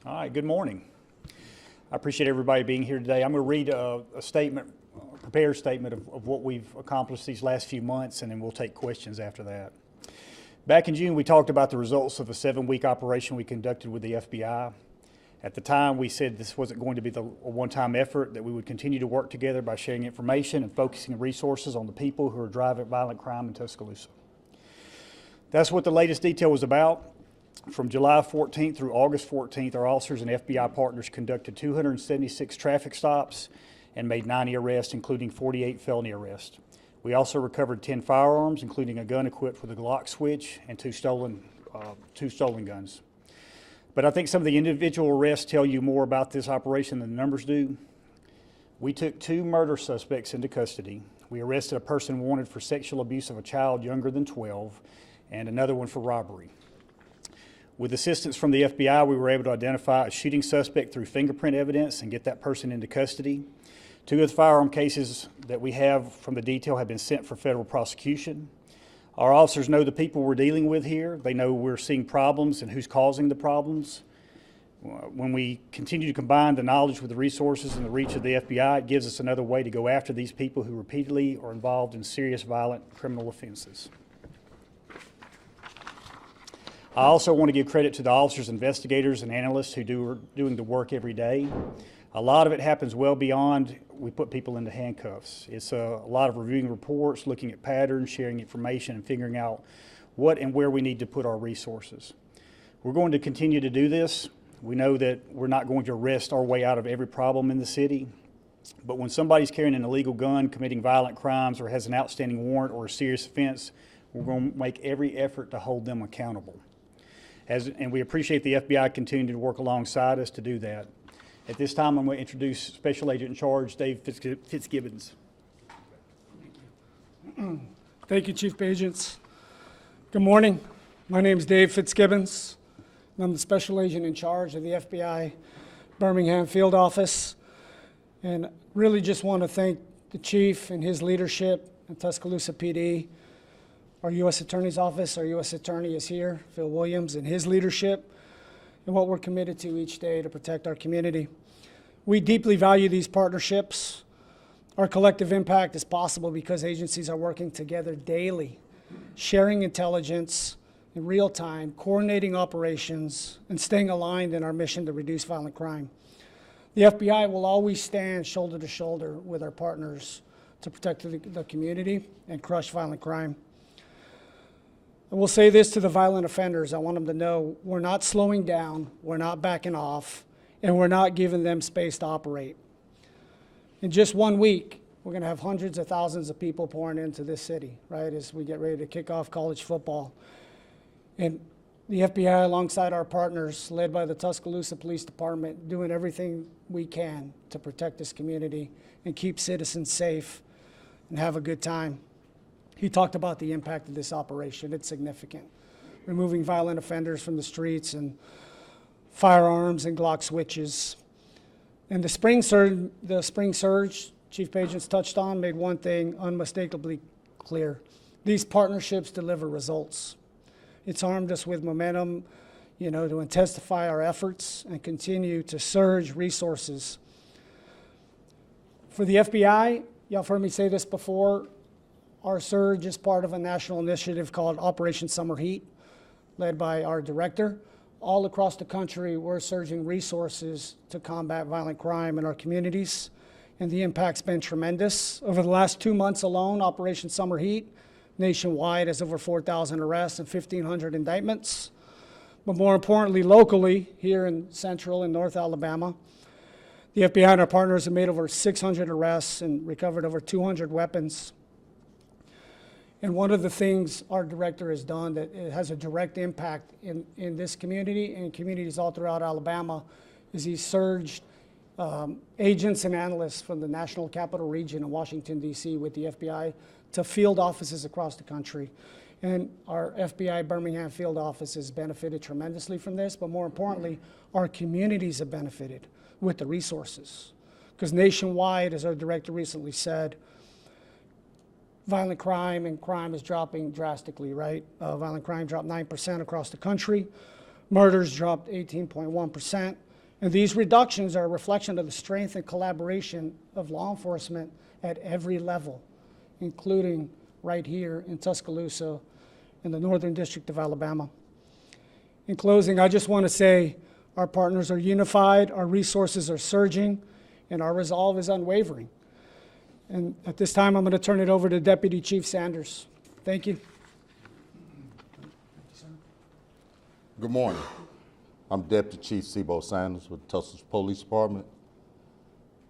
All right, good morning. I appreciate everybody being here today. I'm going to read a statement, a prepared statement of what we've accomplished these last few months, and then we'll take questions after that. Back in June, we talked about the results of a 7-week operation we conducted with the FBI. At the time, we said this wasn't going to be a one-time effort, that we would continue to work together by sharing information and focusing resources on the people who are driving violent crime in Tuscaloosa. That's what the latest detail was about. From July 14th through August 14th, our officers and FBI partners conducted 276 traffic stops and made 90 arrests, including 48 felony arrests. We also recovered 10 firearms, including a gun equipped with a Glock switch and two stolen guns. But I think some of the individual arrests tell you more about this operation than the numbers do. We took 2 murder suspects into custody. We arrested a person wanted for sexual abuse of a child younger than 12 and another one for robbery. With assistance from the FBI, we were able to identify a shooting suspect through fingerprint evidence and get that person into custody. 2 of the firearm cases that we have from the detail have been sent for federal prosecution. Our officers know the people we're dealing with here. They know we're seeing problems and who's causing the problems. When we continue to combine the knowledge with the resources and the reach of the FBI, it gives us another way to go after these people who repeatedly are involved in serious violent criminal offenses. I also want to give credit to the officers, investigators, and analysts who are doing the work every day. A lot of it happens well beyond we put people into handcuffs. It's a lot of reviewing reports, looking at patterns, sharing information, and figuring out what and where we need to put our resources. We're going to continue to do this. We know that we're not going to arrest our way out of every problem in the city, but when somebody's carrying an illegal gun, committing violent crimes, or has an outstanding warrant or a serious offense, we're going to make every effort to hold them accountable. And we appreciate the FBI continuing to work alongside us to do that. At this time, I'm going to introduce Special Agent in Charge, Dave Fitzgibbons. Thank you, Chief Agents. Good morning. My name is Dave Fitzgibbons, and I'm the Special Agent in Charge of the FBI Birmingham Field Office. And really just want to thank the Chief and his leadership and Tuscaloosa PD. Our U.S. Attorney's Office, our U.S. Attorney is here, Phil Williams, and his leadership, and what we're committed to each day to protect our community. We deeply value these partnerships. Our collective impact is possible because agencies are working together daily, sharing intelligence in real time, coordinating operations, and staying aligned in our mission to reduce violent crime. The FBI will always stand shoulder to shoulder with our partners to protect the community and crush violent crime. I will say this to the violent offenders. I want them to know we're not slowing down, we're not backing off, and we're not giving them space to operate. In just 1 week, we're going to have hundreds of thousands of people pouring into this city, right, as we get ready to kick off college football. And the FBI, alongside our partners, led by the Tuscaloosa Police Department, doing everything we can to protect this community and keep citizens safe and have a good time. He talked about the impact of this operation. It's significant. Removing violent offenders from the streets and firearms and Glock switches. And the spring surge, Chief Agents touched on, made one thing unmistakably clear. These partnerships deliver results. It's armed us with momentum, to intensify our efforts and continue to surge resources. For the FBI, y'all have heard me say this before, our surge is part of a national initiative called Operation Summer Heat, led by our director. All across the country, we're surging resources to combat violent crime in our communities, and the impact's been tremendous. Over the last 2 months alone, Operation Summer Heat nationwide has over 4,000 arrests and 1,500 indictments. But more importantly, locally, here in Central and North Alabama, the FBI and our partners have made over 600 arrests and recovered over 200 weapons. And one of the things our director has done that it has a direct impact in this community and communities all throughout Alabama is he's surged agents and analysts from the National Capital Region in Washington, D.C. with the FBI to field offices across the country. And our FBI Birmingham field office has benefited tremendously from this, but more importantly, our communities have benefited with the resources. Because nationwide, as our director recently said, violent crime and crime is dropping drastically, right? Violent crime dropped 9% across the country. Murders dropped 18.1%. And these reductions are a reflection of the strength and collaboration of law enforcement at every level, including right here in Tuscaloosa in the Northern District of Alabama. In closing, I just want to say our partners are unified, our resources are surging, and our resolve is unwavering. And at this time, I'm going to turn it over to Deputy Chief Sanders. Thank you. Good morning. I'm Deputy Chief Sebo Sanders with the Tuscaloosa Police Department.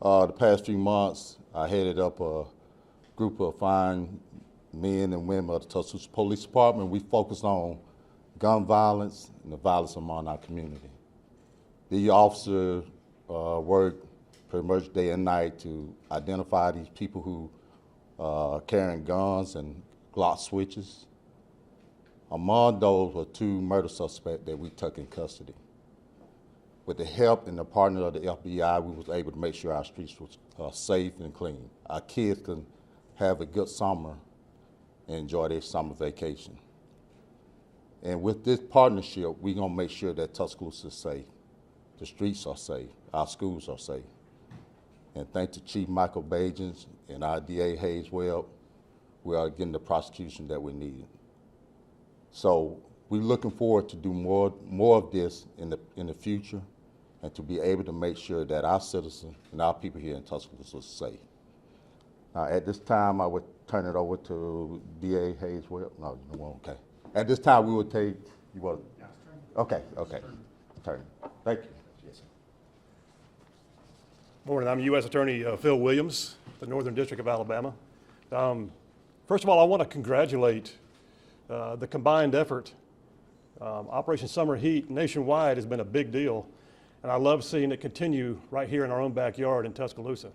The past few months, I headed up a group of fine men and women of the Tuscaloosa Police Department. We focused on gun violence and the violence among our community. The officers work pretty much day and night to identify these people who are carrying guns and Glock switches. Among those were 2 murder suspects that we took in custody. With the help and the partner of the FBI, we was able to make sure our streets was safe and clean. Our kids can have a good summer and enjoy their summer vacation. And with this partnership, we're gonna make sure that Tuscaloosa is safe, the streets are safe, our schools are safe. And thanks to Chief Michael Bajans and our DA Hayes Webb, we are getting the prosecution that we needed. So we're looking forward to do more of this in the future, and to be able to make sure that our citizens and our people here in Tuscaloosa are safe. Now, at this time, I would turn it over to DA Hayes Webb. No, you know, okay. At this time, we would take, you want? Okay. Turn. Thank you. Yes, sir. Morning, I'm U.S. Attorney Phil Williams, the Northern District of Alabama. First of all, I want to congratulate the combined effort. Operation Summer Heat nationwide has been a big deal, and I love seeing it continue right here in our own backyard in Tuscaloosa.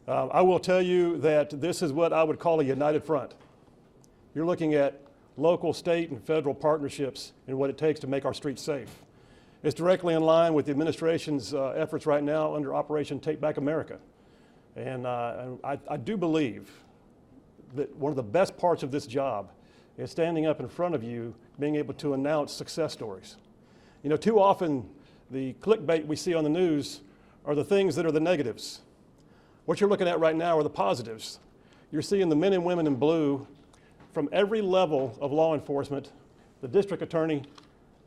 I will tell you that this is what I would call a united front. You're looking at local, state, and federal partnerships in what it takes to make our streets safe. It's directly in line with the administration's efforts right now under Operation Take Back America. And I do believe that one of the best parts of this job is standing up in front of you, being able to announce success stories. You know, too often the clickbait we see on the news are the things that are the negatives. What you're looking at right now are the positives. You're seeing the men and women in blue from every level of law enforcement, the district attorney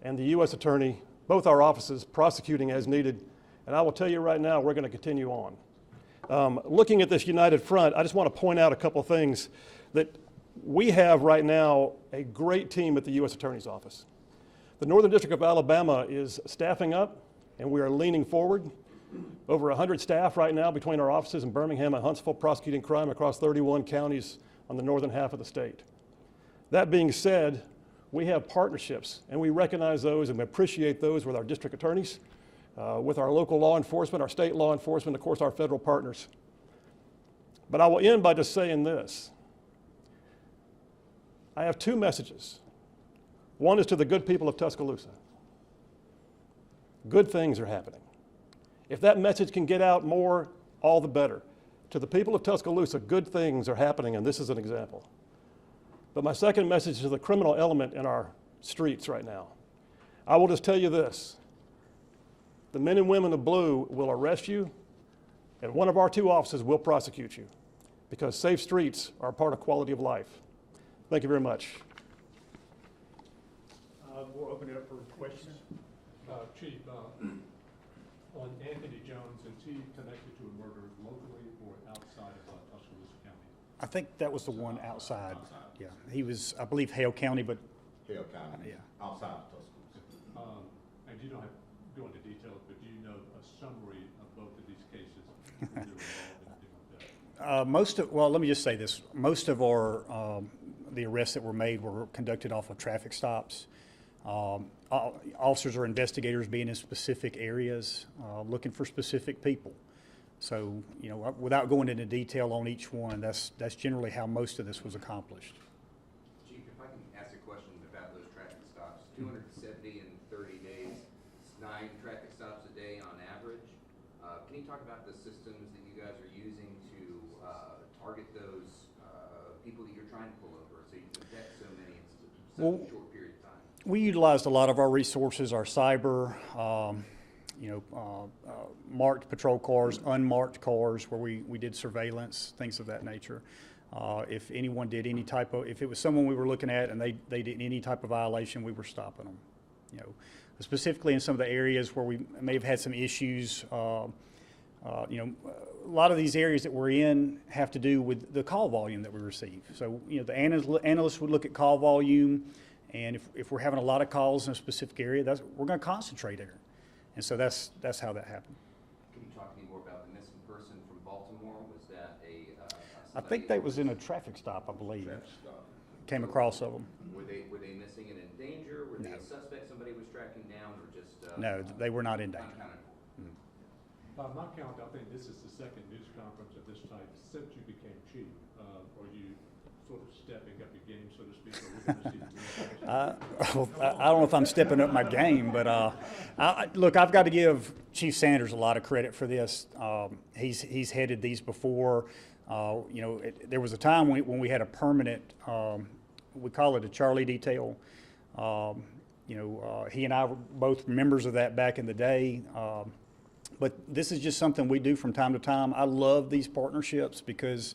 and the U.S. attorney, both our offices prosecuting as needed. And I will tell you right now, we're going to continue on. Looking at this united front, I just want to point out a couple things that we have right now a great team at the U.S. Attorney's Office. The Northern District of Alabama is staffing up, and we are leaning forward. Over 100 staff right now between our offices in Birmingham and Huntsville prosecuting crime across 31 counties on the northern half of the state. That being said, we have partnerships, and we recognize those and we appreciate those with our district attorneys, with our local law enforcement, our state law enforcement, of course, our federal partners. But I will end by just saying this. I have 2 messages. One is to the good people of Tuscaloosa. Good things are happening. If that message can get out more, all the better. To the people of Tuscaloosa, good things are happening, and this is an example. But my second message is to the criminal element in our streets right now. I will just tell you this. The men and women of blue will arrest you, and one of our 2 offices will prosecute you, because safe streets are a part of quality of life. Thank you very much. We'll open it up for questions. Chief, on Anthony Jones, is he connected to a murder locally or outside of Tuscaloosa County? I think that was the one outside. Yeah, he was, I believe, Hale County, but Hale County, yeah. outside of Tuscaloosa. And you don't have to go into details, but do you know a summary of both of these cases? Who they're involved in, anything like that? well, let me just say this. Most of our, the arrests that were made were conducted off of traffic stops. Officers or investigators being in specific areas, looking for specific people. So, you know, without going into detail on each one, that's generally how most of this was accomplished. Chief, if I can ask a question about those traffic stops, 270 in 30 days, it's 9 traffic stops a day on average. Can you talk about the systems that you guys are using to target those people that you're trying to pull over, so you can detect so many in such a short period of time? We utilized a lot of our resources, our cyber, marked patrol cars, unmarked cars where we did surveillance, things of that nature. If anyone did any type of, if it was someone we were looking at and they did any type of violation, we were stopping them. Specifically in some of the areas where we may have had some issues, a lot of these areas that we're in have to do with the call volume that we receive. So, the analysts would look at call volume, and if we're having a lot of calls in a specific area, we're going to concentrate there. And so that's how that happened. Can you talk any more about the missing person from Baltimore? Was that I think that was in a traffic stop, I believe. Came across of them. Were they missing and in danger? Were they a suspect somebody was tracking down, or just? No, they were not in danger. Unaccounted for? By my count, I think this is the second news conference of this type since you became chief. Are you sort of stepping up your game, so to speak, or we're going to see the I don't know if I'm stepping up my game, but look, I've got to give Chief Sanders a lot of credit for this. He's headed these before. There was a time when we had a permanent, we call it a Charlie detail. He and I were both members of that back in the day. But this is just something we do from time to time. I love these partnerships because,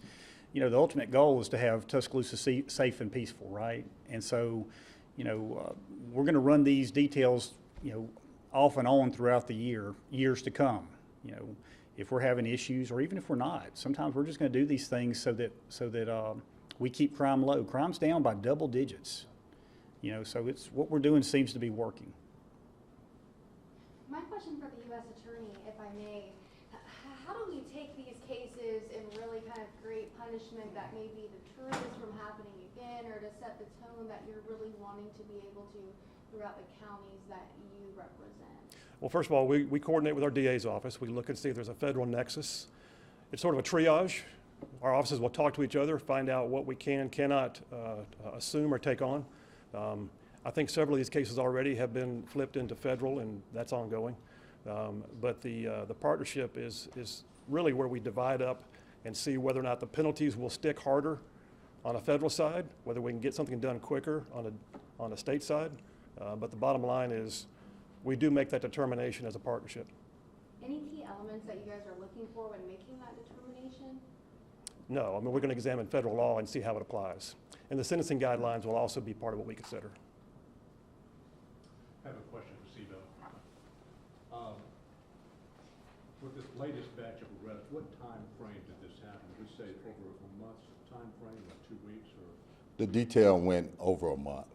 the ultimate goal is to have Tuscaloosa safe and peaceful, right? And so, we're going to run these details, off and on throughout the years to come. If we're having issues, or even if we're not, sometimes we're just going to do these things so that we keep crime low. Crime's down by double digits. So it's what we're doing seems to be working. My question for the U.S. Attorney, if I may, how do we take these cases and really kind of create punishment that may be deterrent from happening again, or to set the tone that you're really wanting to be able to throughout the counties that you represent? Well, first of all, we coordinate with our DA's office. We look and see if there's a federal nexus. It's sort of a triage. Our offices will talk to each other, find out what we cannot assume or take on. I think several of these cases already have been flipped into federal, and that's ongoing. But the partnership is really where we divide up and see whether or not the penalties will stick harder on a federal side, whether we can get something done quicker on a state side. But the bottom line is we do make that determination as a partnership. Any key elements that you guys are looking for when making that determination? No, we're going to examine federal law and see how it applies. And the sentencing guidelines will also be part of what we consider. I have a question for Sibo. With this latest batch of arrests, what time frame did this happen? Did we say over a month's time frame, or 2 weeks, or? The detail went over a month.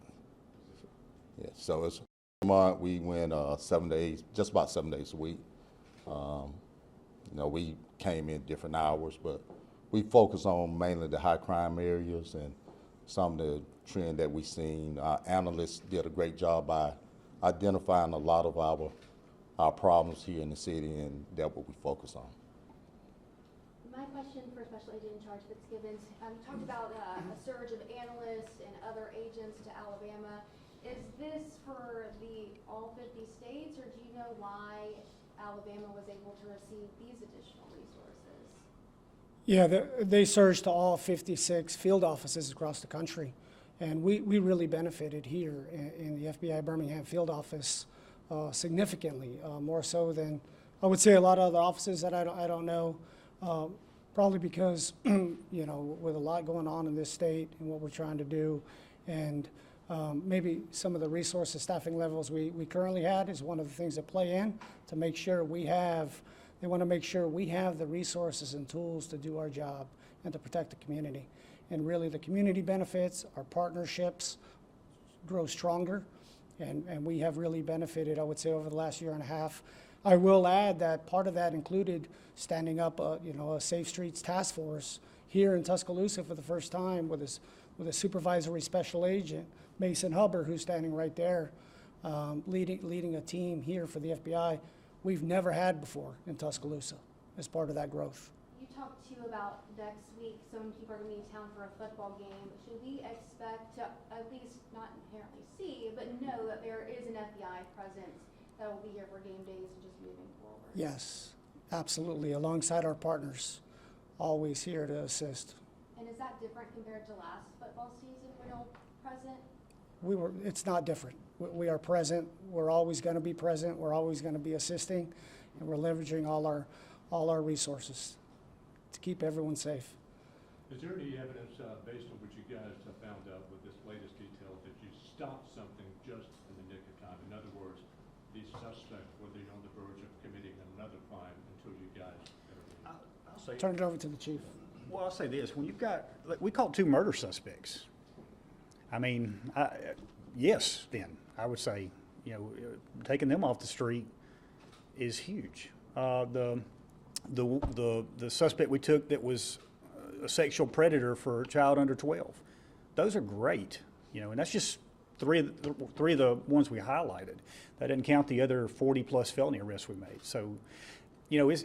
Yeah, so it's a month. We went 7 days, just about 7 days a week. We came in different hours, but we focus on mainly the high crime areas and some of the trend that we've seen. Our analysts did a great job by identifying a lot of our problems here in the city, and that's what we focus on. My question for Special Agent in Charge Fitzgibbons, you talked about a surge of analysts and other agents to Alabama. Is this for all 50 states, or do you know why Alabama was able to receive these additional resources? Yeah, they surged to all 56 field offices across the country. And we really benefited here in the FBI Birmingham field office significantly, more so than I would say a lot of other offices that I don't know. Probably because, with a lot going on in this state and what we're trying to do, and maybe some of the resources, staffing levels we currently had is one of the things that play in to make sure they want to make sure we have the resources and tools to do our job and to protect the community. And really the community benefits, our partnerships grow stronger, and we have really benefited, I would say, over the last year and a half. I will add that part of that included standing up a Safe Streets Task Force here in Tuscaloosa for the first time with a supervisory special agent, Mason Hubbard, who's standing right there, leading a team here for the FBI we've never had before in Tuscaloosa as part of that growth. You talked too about next week, some people are going to be in town for a football game. Should we expect to at least not inherently see, but know that there is an FBI presence that will be here for game days and just moving forward? Yes, absolutely, alongside our partners, always here to assist. And is that different compared to last football season when all present? It's not different. we are present. We're always going to be present. We're always going to be assisting, and we're leveraging all our resources to keep everyone safe. Is there any evidence, based on what you guys have found out with this latest detail, that you stopped something just in the nick of time? In other words, the suspect, were they on the verge of committing another crime until you guys intervened? I'll say, Turn it over to the chief. well, I'll say this, when you've got, like, we caught 2 murder suspects. I mean, yes, then, I would say, you know, taking them off the street is huge. The suspect we took that was a sexual predator for a child under 12, those are great, you know, and that's just three of the ones we highlighted. That doesn't count the other 40+ felony arrests we made. So, you know,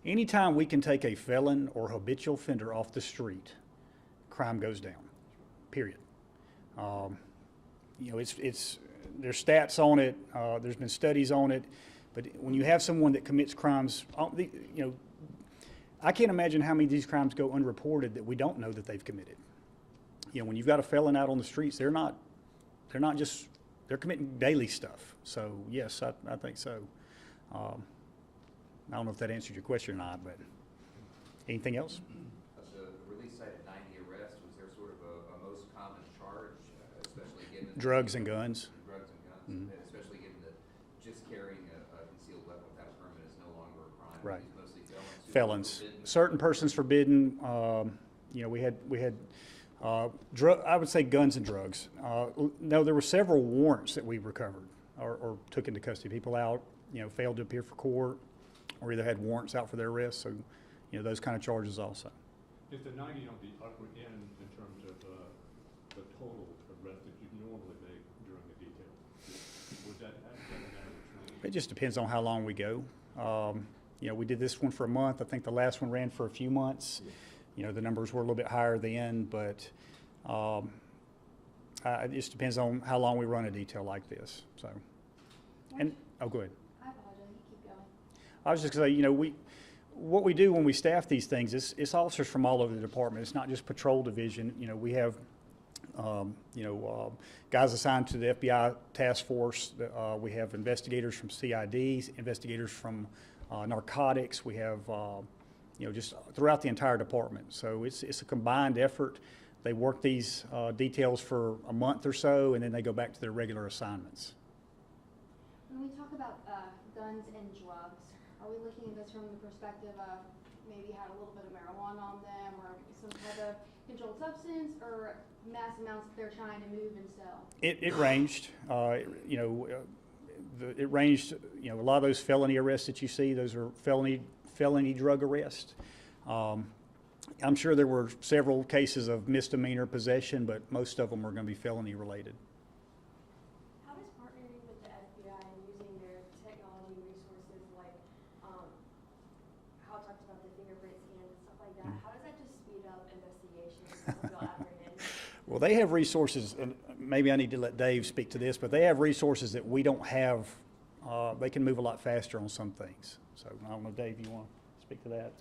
anytime we can take a felon or habitual offender off the street, crime goes down, period. You know, there's stats on it, there's been studies on it, but when you have someone that commits crimes, you know, I can't imagine how many of these crimes go unreported that we don't know that they've committed. You know, when you've got a felon out on the streets, they're committing daily stuff. So yes, I think so. I don't know if that answered your question or not, but anything else? The release cited 90 arrests. Was there sort of a most common charge, especially given Drugs and guns. Drugs and guns, and especially given that just carrying a concealed weapon without a permit is no longer a crime. Right. It's mostly felons. who are Felons. forbidden. Certain persons forbidden. You know, we had I would say guns and drugs. No, there were several warrants that we recovered or took into custody. People out, you know, failed to appear for court, or either had warrants out for their arrest. So, you know, those kind of charges also. Is the 90 on the upper end in terms of the total arrest that you normally make during the detail? Was that an average? It just depends on how long we go. You know, we did this one for a month. I think the last one ran for a few months. You know, the numbers were a little bit higher then, but it just depends on how long we run a detail like this. So, and oh, go ahead. I apologize, you keep going. I was just going to say, you know, what we do when we staff these things is it's officers from all over the department. It's not just patrol division. You know, we have, guys assigned to the FBI task force. We have investigators from CIDs, investigators from narcotics. We have, you know, just throughout the entire department. So it's a combined effort. They work these details for a month or so, and then they go back to their regular assignments. When we talk about guns and drugs, are we looking at this from the perspective of maybe had a little bit of marijuana on them or some type of controlled substance, or mass amounts that they're trying to move and sell? It ranged. You know, it ranged. You know, a lot of those felony arrests that you see, those are felony drug arrests. I'm sure there were several cases of misdemeanor possession, but most of them are going to be felony related. How does partnering with the FBI and using their technology resources, like how it talks about the fingerprint scans and stuff like that, how does that just speed up investigations and help y'all apprehend? Well, they have resources, and maybe I need to let Dave speak to this, but they have resources that we don't have. They can move a lot faster on some things. So I don't know, Dave, you want to speak to that?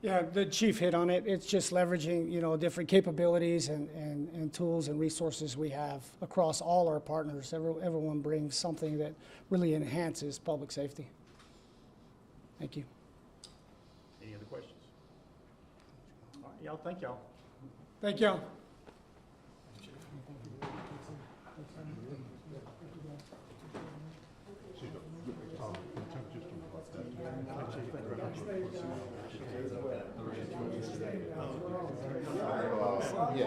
Yeah, the chief hit on it. It's just leveraging, you know, different capabilities and tools and resources we have across all our partners. Everyone brings something that really enhances public safety. Thank you. Any other questions? All right, y'all, thank y'all. Thank y'all. Yeah,